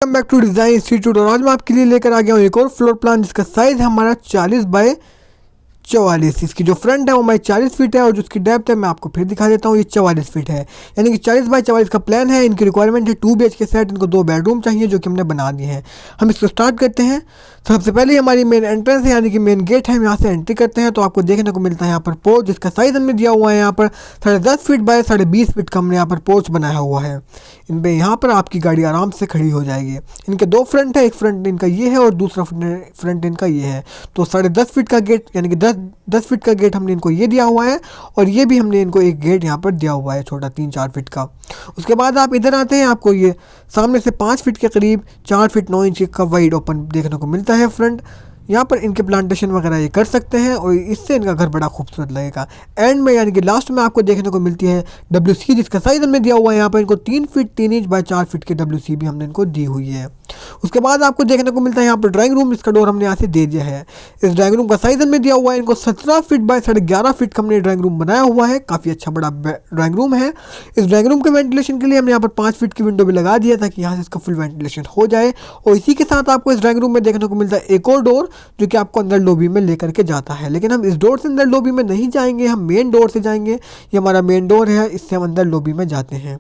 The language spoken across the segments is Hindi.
Welcome back to design institute. और आज मैं आपके लिए लेकर आ गया हूँ एक और फ्लोर प्लान जिसका साइज़ है हमारा 40 बाय 44। इसकी जो फ्रंट है वो हमारी 40 फीट है और जो उसकी डेप्थ है मैं आपको फिर दिखा देता हूँ, ये 44 फीट है। यानी कि 40 बाय 44 का प्लान है। इनकी रिक्वायरमेंट है 2 BHK सेट, इनको 2 बेडरूम चाहिए जो कि हमने बना दिए हैं। हम इसको स्टार्ट करते हैं। सबसे पहले हमारी मेन एंट्रेंस है यानी कि मेन गेट है, हम यहाँ से एंट्री करते हैं तो आपको देखने को मिलता है यहाँ पर पोर्च, जिसका साइज़ हमने दिया हुआ है यहाँ पर 10.5 फीट बाय 20.5 फीट का हमने यहाँ पर पोर्च बनाया हुआ है। इन पर यहाँ पर आपकी गाड़ी आराम से खड़ी हो जाएगी। इनके 2 फ्रंट है, एक फ्रंट इनका ये है और दूसरा फ्रंट इनका ये है। तो 10.5 फीट का गेट यानी कि 10 फीट का गेट हमने इनको ये दिया हुआ है और ये भी हमने इनको एक गेट यहाँ पर दिया हुआ है छोटा 3-4 फीट का। उसके बाद आप इधर आते हैं, आपको ये सामने से 5 फीट के करीब 4 फीट 9 इंच का वाइड ओपन देखने को मिलता है फ्रंट। यहाँ पर इनके प्लांटेशन वगैरह ये कर सकते हैं और इससे इनका घर बड़ा खूबसूरत लगेगा। एंड में यानी कि लास्ट में आपको देखने को मिलती है WC, जिसका साइज़ हमने दिया हुआ है यहाँ पर इनको 3 फीट 3 इंच बाय 4 फीट की WC भी हमने इनको दी हुई है। उसके बाद आपको देखने को मिलता है यहाँ पर ड्राइंग रूम, जिसका डोर हमने यहाँ से दे दिया है। इस ड्राइंग रूम का साइज़ हमने दिया हुआ है इनको 17 फीट बाय 11.5 फीट का हमने ड्राइंग रूम बनाया हुआ है। काफ़ी अच्छा बड़ा ड्राइंग रूम है। इस ड्राइंग रूम के वेंटिलेशन के लिए हमने यहाँ पर 5 फीट की विंडो भी लगा दिया ताकि यहाँ से इसका फुल वेंटिलेशन हो जाए। और इसी के साथ आपको इस ड्राइंग रूम में देखने को मिलता है एक और डोर जो कि आपको अंदर लॉबी में लेकर के जाता है। लेकिन हम इस डोर से अंदर लॉबी में नहीं जाएंगे, हम मेन डोर से जाएंगे। ये हमारा मेन डोर है, इससे हम अंदर लॉबी में जाते हैं।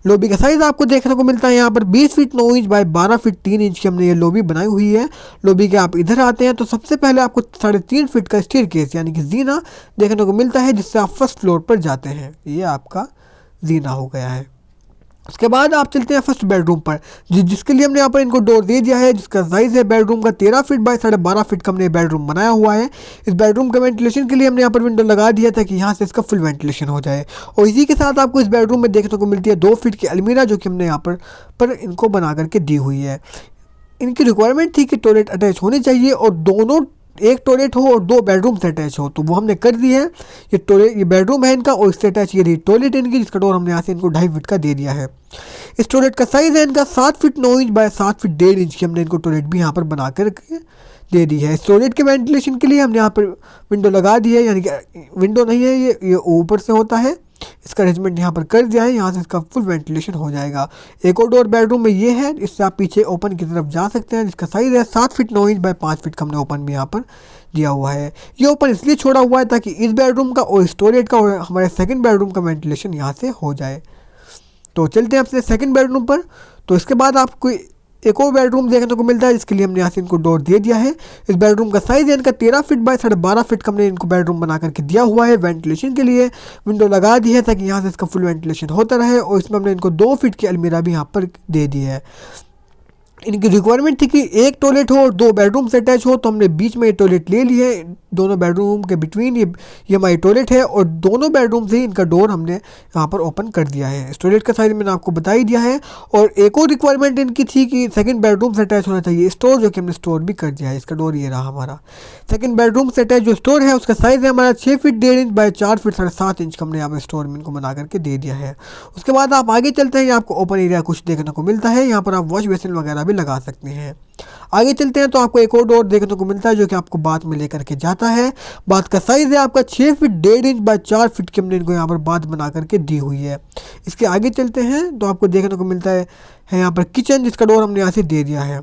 लॉबी का साइज़ आपको देखने को मिलता है यहाँ पर 20 feet 9 inch by 12 feet 3 inch की हमने ये लॉबी बनाई हुई है। लॉबी के आप इधर आते हैं तो सबसे पहले आपको 3.5 फीट का स्टेयरकेस यानी कि जीना देखने को मिलता है, जिससे आप फर्स्ट फ्लोर पर जाते हैं। ये आपका जीना हो गया है। उसके बाद आप चलते हैं फर्स्ट बेडरूम पर, जिसके लिए हमने यहाँ पर इनको डोर दे दिया है, जिसका साइज़ है बेडरूम का 13 फीट बाय 12.5 फीट का हमने बेडरूम बनाया हुआ है। इस बेडरूम के वेंटिलेशन के लिए हमने यहाँ पर विंडो लगा दिया था कि यहाँ से इसका फुल वेंटिलेशन हो जाए। और इसी के साथ आपको इस बेडरूम में देखने को मिलती है 2 फीट की अलमीरा जो कि हमने यहाँ पर इनको बना करके दी हुई है। इनकी रिक्वायरमेंट थी कि टॉयलेट अटैच होनी चाहिए और दोनों एक टॉयलेट हो और 2 बेडरूम से अटैच हो, तो वो हमने कर दी है। ये बेडरूम है इनका और इससे अटैच ये रही टॉयलेट इनकी, जिसका डोर हमने यहाँ से इनको 2.5 फीट का दे दिया है। इस टॉयलेट का साइज़ है इनका 7 feet 9 inch by 7 feet 1.5 inch की हमने इनको टॉयलेट भी यहाँ पर बना कर दे दी है। इस टॉयलेट के वेंटिलेशन के लिए हमने यहाँ पर विंडो लगा दी है, यानी कि विंडो नहीं है, ये ऊपर से होता है। इसका अरेंजमेंट यहाँ पर कर दिया है, यहाँ से इसका फुल वेंटिलेशन हो जाएगा। एक और डोर बेडरूम में ये है, इससे आप पीछे ओपन की तरफ जा सकते हैं, जिसका साइज़ है 7 फीट 9 इंच बाय 5 फीट का हमने ओपन भी यहाँ पर दिया हुआ है। ये ओपन इसलिए छोड़ा हुआ है ताकि इस बेडरूम का और इस टॉयलेट का और हमारे सेकंड बेडरूम का वेंटिलेशन यहाँ से हो जाए। तो चलते हैं अपने सेकंड बेडरूम पर। तो इसके बाद आपको एक और बेडरूम देखने को मिलता है, जिसके लिए हमने यहाँ से इनको डोर दे दिया है। इस बेडरूम का साइज़ है इनका 13 फीट बाय 12.5 फीट का हमने इनको बेडरूम बना करके दिया हुआ है। वेंटिलेशन के लिए विंडो लगा दी है ताकि यहाँ से इसका फुल वेंटिलेशन होता रहे। और इसमें हमने इनको 2 फीट की अलमीरा भी यहाँ पर दे दी है। इनकी रिक्वायरमेंट थी कि एक टॉयलेट हो और 2 बेडरूम से अटैच हो, तो हमने बीच में ये टॉयलेट ले ली है। दोनों बेडरूम के बिटवीन ये हमारी टॉयलेट है और दोनों बेडरूम से ही इनका डोर हमने यहाँ पर ओपन कर दिया है। इस टॉयलेट का साइज़ मैंने आपको बता ही दिया है। और एक और रिक्वायरमेंट इनकी थी कि सेकंड बेडरूम से अटैच होना चाहिए स्टोर, जो कि हमने स्टोर भी कर दिया है। इसका डोर ये रहा हमारा। सेकंड बेडरूम से अटैच जो स्टोर है उसका साइज़ है हमारा 6 feet 1.5 inch by 4 feet 7.5 inch का हमने यहाँ पर स्टोर में इनको बना करके दे दिया है। उसके बाद आप आगे चलते हैं, आपको ओपन एरिया कुछ देखने को मिलता है। यहाँ पर आप वॉश बेसिन वगैरह भी लगा सकते हैं। आगे चलते हैं तो आपको एक और डोर देखने को मिलता है जो कि आपको बाथ में लेकर के जाता है। बाथ का साइज़ है आपका 6 फीट 1.5 इंच बाय 4 फीट की हमने इनको यहाँ पर बाथ बना करके दी हुई है। इसके आगे चलते हैं तो आपको देखने को मिलता है यहाँ पर किचन, जिसका डोर हमने यहाँ से दे दिया है।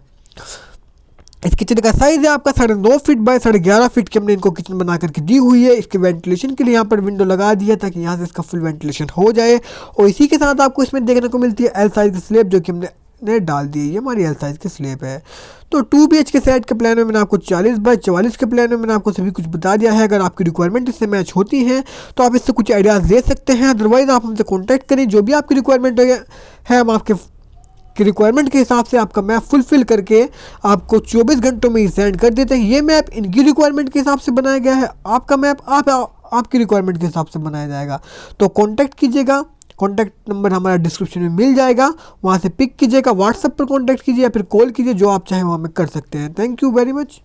इस किचन का साइज़ है आपका 9.5 फीट बाय 11.5 फीट की हमने इनको किचन बना करके दी हुई है। इसके वेंटिलेशन के लिए यहाँ पर विंडो लगा दिया ताकि यहाँ से इसका फुल वेंटिलेशन हो जाए। और इसी के साथ आपको इसमें देखने को मिलती है एल साइज़ की स्लैब जो कि हमने डाल दी है। ये हमारी एल साइज़ की स्लैब है। तो 2 BHK सेट के प्लान में मैंने आपको 40 बाय 44 के प्लान में मैंने आपको सभी कुछ बता दिया है। अगर आपकी रिक्वायरमेंट इससे मैच होती है तो आप इससे कुछ आइडियाज़ ले सकते हैं। अदरवाइज़ आप हमसे कॉन्टैक्ट करें, जो भी आपकी रिक्वायरमेंट है हम आपके रिक्वायरमेंट के हिसाब से आपका मैप फुलफ़िल करके आपको 24 घंटों में ही सेंड कर देते हैं। ये मैप इनकी रिक्वायरमेंट के हिसाब से बनाया गया है, आपका मैप आपकी रिक्वायरमेंट के हिसाब से बनाया जाएगा। तो कॉन्टैक्ट कीजिएगा, कॉन्टैक्ट नंबर हमारा डिस्क्रिप्शन में मिल जाएगा, वहाँ से पिक कीजिएगा, व्हाट्सएप पर कॉन्टैक्ट कीजिए या फिर कॉल कीजिए, जो आप चाहें वो हमें कर सकते हैं। Thank you very much.